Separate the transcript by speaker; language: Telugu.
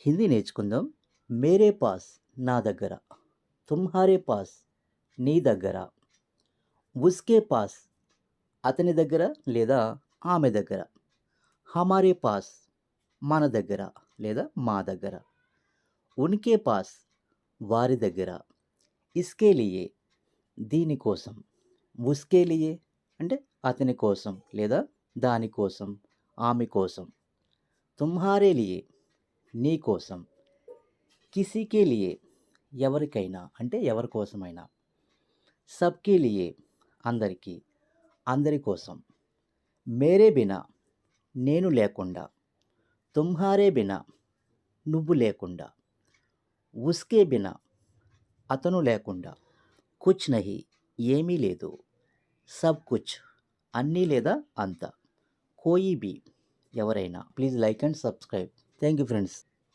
Speaker 1: హిందీ నేర్చుకుందాం. మేరే పాస్ నా దగ్గర, తుమ్హారే పాస్ నీ దగ్గర, ఉస్కే పాస్ అతని దగ్గర లేదా ఆమె దగ్గర, హమారే పాస్ మన దగ్గర లేదా మా దగ్గర, ఉన్కే పాస్ వారి దగ్గర, ఇస్కే లియే దీనికోసం, ఉస్కే లియే అంటే అతని కోసం లేదా దాని కోసం, ఆమె కోసం, తుమ్హారే లియే నీ కోసం, కిసీకే లియే ఎవరికైనా అంటే ఎవరి కోసమైనా, సబ్కే లియే అందరికీ, అందరి కోసం, మేరే బినా నేను లేకుండా, తుమ్హారే బినా నువ్వు లేకుండా, ఉస్కే బినా అతను లేకుండా, కుచ్ నహీ ఏమీ లేదు, సబ్ కుచ్ అన్నీ లేదా అంతా, కోయి బీ ఎవరైనా. Please like and subscribe. Thank you friends.